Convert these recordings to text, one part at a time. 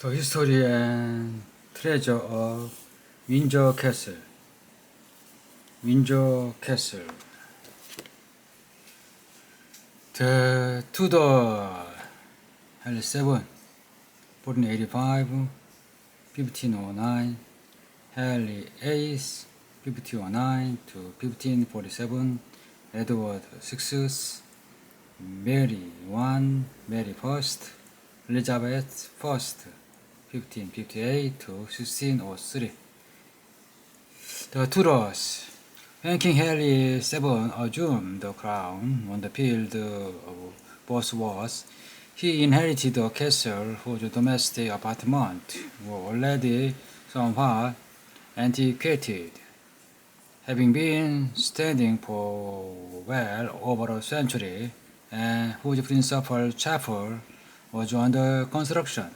The History and Treasure of Windsor Castle. Windsor Castle. The Tudor Henry VII, 1485, 1509, Henry VIII, 1509 to 1547, Edward VI, Mary I, Mary I, Elizabeth I, 1558 to 1603. The Tudors. When King Henry VII assumed the crown on the field of both wars, he inherited a castle whose domestic apartments were already somewhat antiquated, having been standing for well over a century, and whose principal chapel was under construction.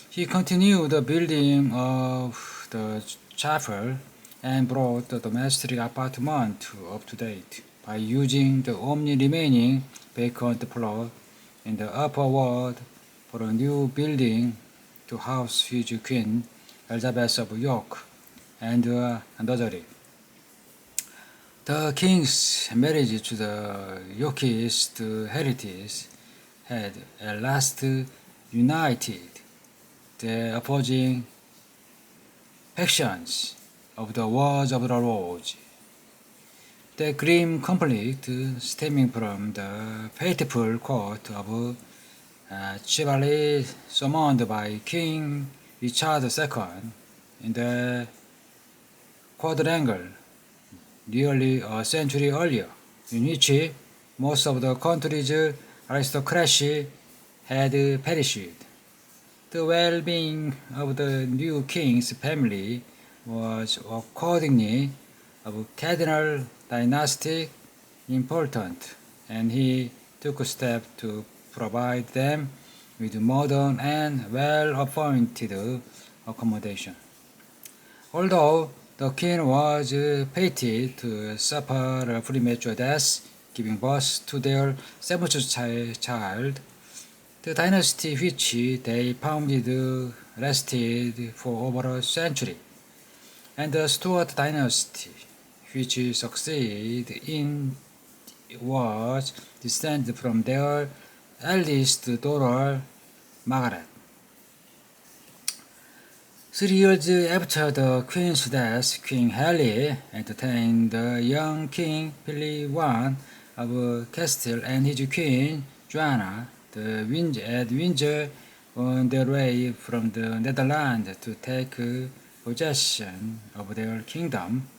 He continued the building of the chapel and brought the domestic apartment up to date by using the only remaining vacant plot in the upper ward for a new building to house his queen, Elizabeth of York, and Dozery. The king's marriage to the Yorkist heritage had at last united the opposing factions of the Wars of the Rose. The grim conflict stemming from the fateful court of chivalry summoned by King Richard II in the quadrangle nearly a century earlier, in which most of the country's aristocracy had perished. The well-being of the new king's family was accordingly of cardinal dynastic importance, and he took steps to provide them with modern and well-appointed accommodation. Although the king was fated to suffer a premature death, giving birth to their seventh child, the dynasty which they founded lasted for over a century, and the Stuart dynasty, which succeeded in, was descended from their eldest daughter, Margaret. 3 years after the queen's death, King Henry entertained the young King Philip I of Castile and his queen Joanna at Windsor on their way from the Netherlands to take possession of their kingdom.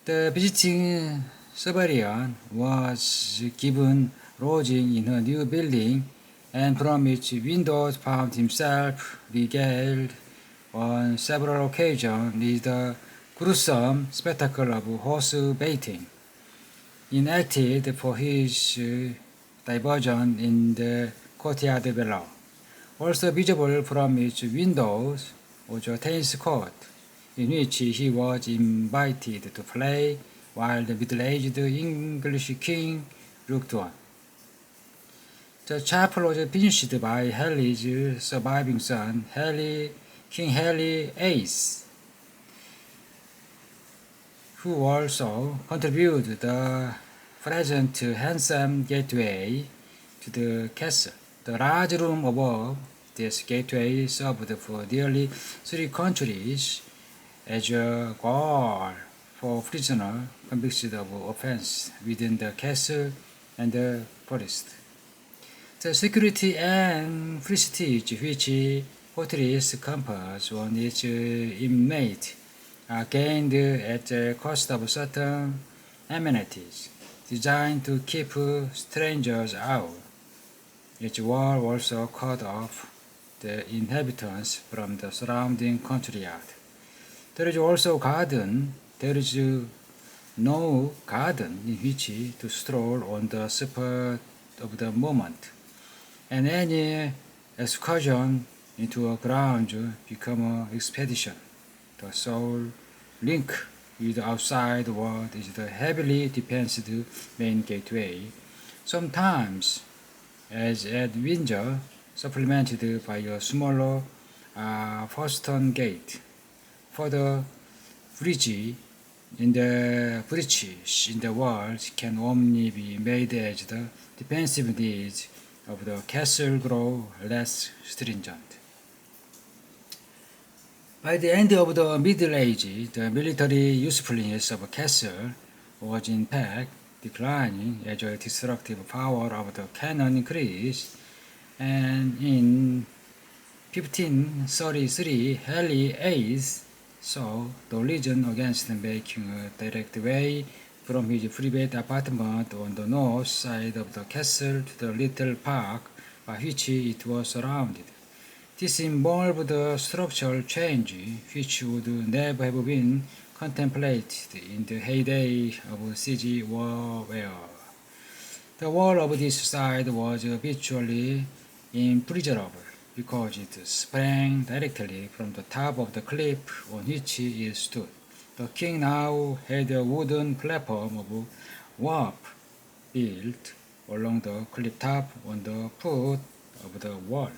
The visiting sovereign was given lodging in her new building, and from its windows found himself regaled on several occasions with the gruesome spectacle of horse baiting, enacted for his diversion in the courtyard below. Also visible from its windows was a tennis court, in which he was invited to play while the middle-aged English king looked on. The chapel was finished by Henry's surviving son, King Henry VIII, who also contributed the present handsome gateway to the castle. The large room above this gateway served for nearly 3 centuries as a gaol for prisoners convicted of offense within the castle and the forest. The security and prestige which fortress confers on its inmate are gained at the cost of certain amenities designed to keep strangers out. Each wall also cut off the inhabitants from the surrounding courtyard. There is also garden. There is no garden in which to stroll on the spur of the moment, and any excursion into a grounds become an expedition. The sole link with the outside world is the heavily defended main gateway, sometimes, as at Windsor, supplemented by a smaller Postern Gate. Further breaches in the walls can only be made as the defensive needs of the castle grow less stringent. By the end of the Middle Ages, the military usefulness of a castle was in fact declining as the destructive power of the cannon increased, and in 1533, Henry VIII saw no reason against making a direct way from his private apartment on the north side of the castle to the little park by which it was surrounded. This involved a structural change which would never have been contemplated in the heyday of siege warfare. The wall of this side was virtually impregnable because it sprang directly from the top of the cliff on which it stood. The king now had a wooden platform of warp built along the cliff top on the foot of the wall,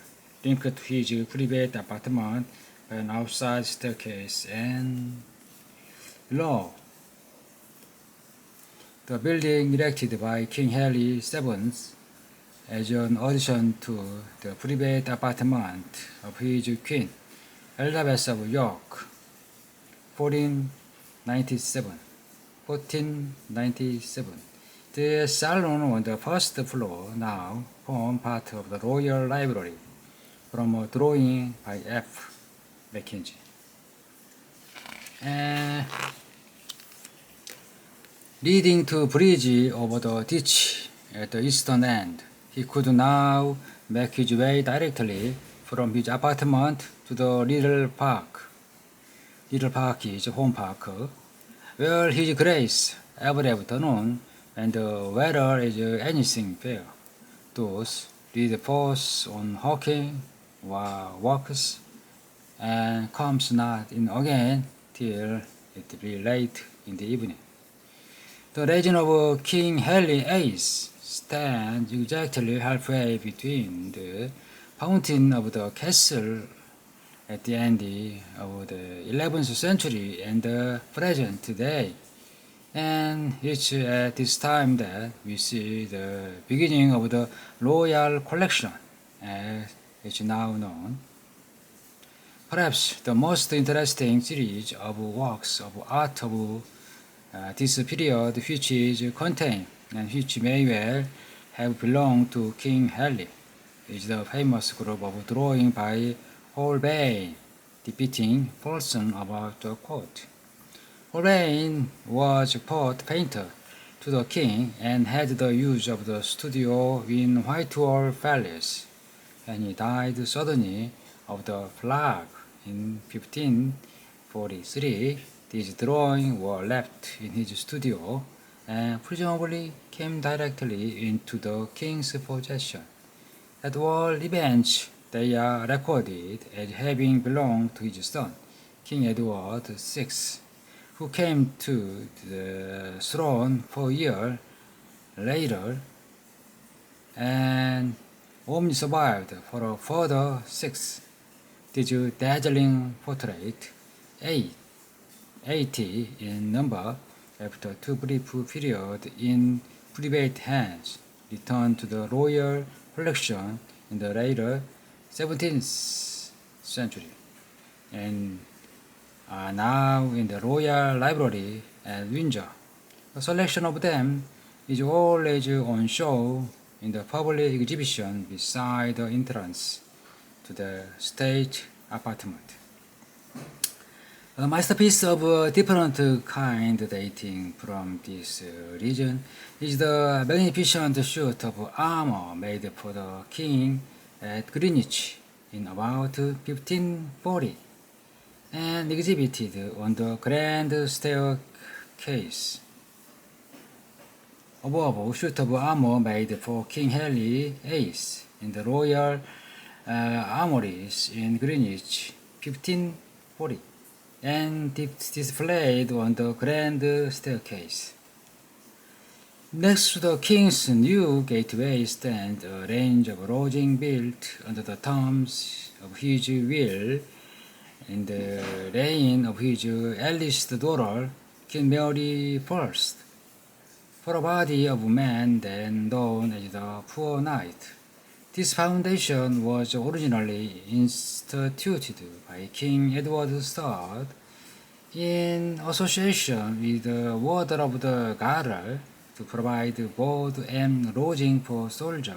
linked to his private apartment by an outside staircase and below. The building erected by King Henry VII as an addition to the private apartment of his Queen Elizabeth of York, 1497. The salon on the first floor now formed part of the Royal Library, from a drawing by F. Mackenzie. Leading to bridge over the ditch at the eastern end, he could now make his way directly from his apartment to the little park. Little park is home park, where His Grace every afternoon when the weather is anything fair does read forth on hawking walks and comes not in again till it be late in the evening. The legend of King Henry VIII stands exactly halfway between the fountain of the castle at the end of the 11th century and the present day, and it's at this time that we see the beginning of the Royal Collection, as it's now known. Perhaps the most interesting series of works of art of this period which is contained and which may well have belonged to King Henry is the famous group of drawing by Holbein depicting person about the court. Holbein was court painter to the king and had the use of the studio in Whitehall Palace, and he died suddenly of the plague in 1543. These drawings were left in his studio and presumably came directly into the king's possession. At all events, they are recorded as having belonged to his son, King Edward VI, who came to the throne 4 years later and only survived for a further 6. This dazzling portrait, 80 in number, after two brief periods in private hands, returned to the royal collection in the later 17th century, and are now in the Royal Library at Windsor. A selection of them is always on show in the public exhibition beside the entrance to the state apartment. A masterpiece of a different kind dating from this region is the magnificent suit of armor made for the king at Greenwich in about 1540 and exhibited on the grand staircase. Above, suit of armor made for King Henry VIII in the Royal Armories in Greenwich, 1540, and displayed on the grand staircase. Next to the king's new gateway stand a range of lodging built under the thumbs of his will in the reign of his eldest daughter, Queen Mary I, for a body of men then known as the Poor Knight. This foundation was originally instituted by King Edward III in association with the Order of the Garter to provide board and lodging for soldiers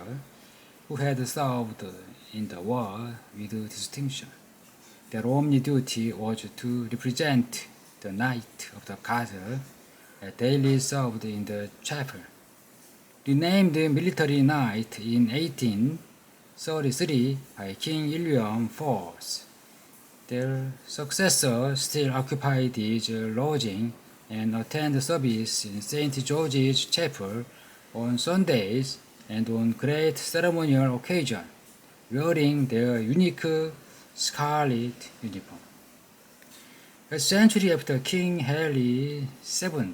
who had served in the war with distinction. Their only duty was to represent the Knight of the Garter daily served in the chapel. Renamed Military Knight in 1833 by King William IV, their successor still occupied his lodging and attend service in St. George's Chapel on Sundays and on great ceremonial occasions, wearing their unique scarlet uniform. A century after King Henry VII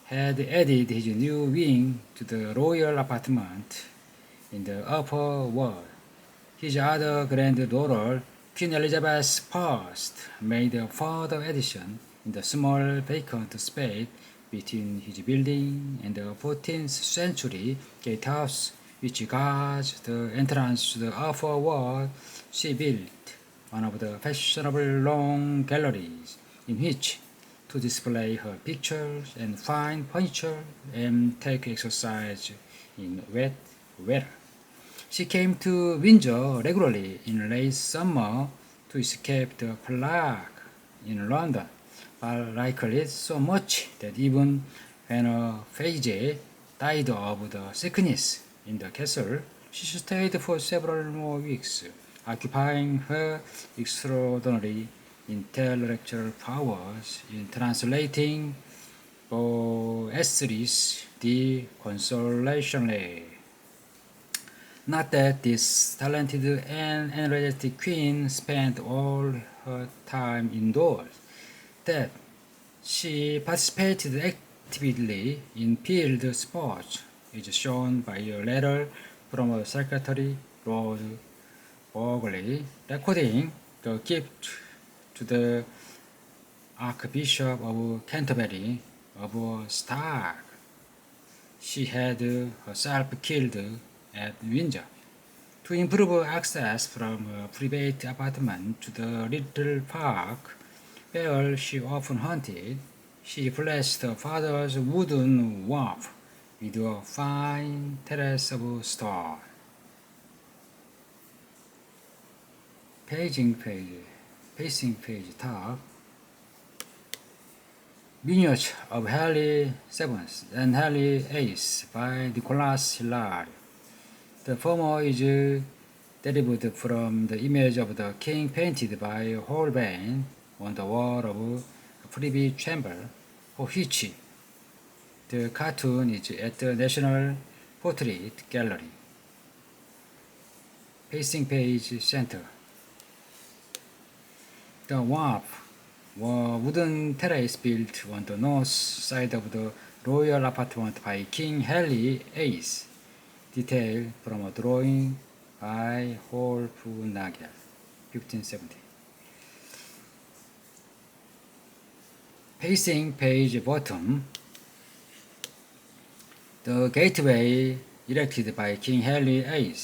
had added his new wing to the royal apartment in the upper ward, his other granddaughter, Queen Elizabeth I, made a further addition in the small vacant space between his building and the 14th century gatehouse, which guards the entrance to the upper ward. She built one of the fashionable long galleries in which to display her pictures and fine furniture and take exercise in wet weather. She came to Windsor regularly in late summer to escape the plague in London, but liked it so much that even when her Fage died of the sickness in the castle, she stayed for several more weeks, occupying her extraordinary intellectual powers in translating Boethius de Consolatione. Not that this talented and energetic queen spent all her time indoors, that she participated actively in field sports is shown by a letter from her secretary, Lord Burghley, recording the gift to the Archbishop of Canterbury of a stag she had herself killed at Windsor. To improve access from her private apartment to the little park where she often hunted, she replaced her father's wooden wharf with a fine terrace of stone. Pacing page top. Miniature of Henry VII and Henry VIII by Nicholas Hilary. The former is derived from the image of the king painted by Holbein on the wall of Privy Chamber, for which the cartoon is at the National Portrait Gallery. Facing page center. The wharf were wooden terrace built on the north side of the royal apartment by King Henry VIII. Detail from a drawing by Nagel, 1570. Facing page bottom. The gateway erected by King Henry VIII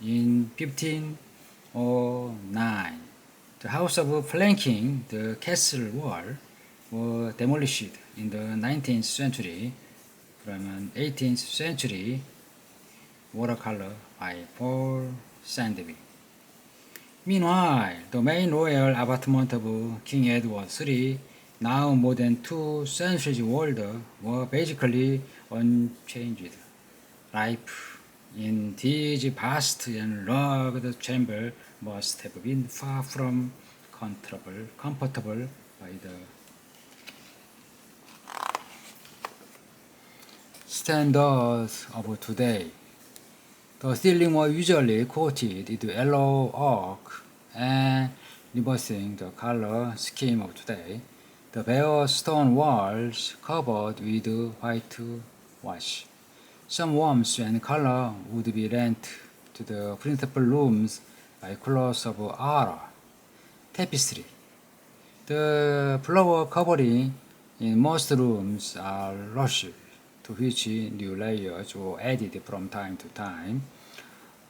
in 1509. The house of flanking the castle wall were demolished in the 19th century from an 18th century watercolor by Paul Sandby. Meanwhile, the main royal apartment of King Edward III, now more than 2 centuries older, were basically unchanged. Life in these vast and rugged chambers must have been far from comfortable by the standards of today. The ceiling was usually coated with yellow oak, and reversing the color scheme of today, the bare stone walls covered with whitewash. Some warmth and color would be lent to the principal rooms by cloth of ara, tapestry. The floor covering in most rooms are rushed, to which new layers were added from time to time,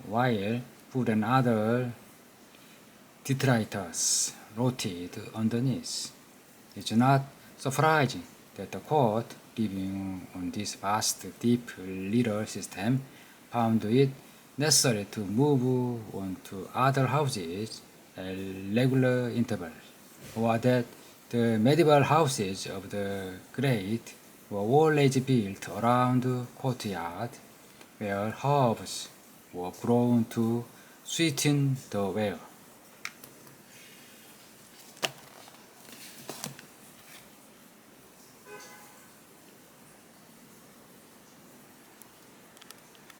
while food and other detritus rotted underneath. It's not surprising that the court, living on this vast, deep litter system, found it necessary to move on to other houses at regular intervals, or that the medieval houses of the great were always built around the courtyard, where herbs were grown to sweeten the air.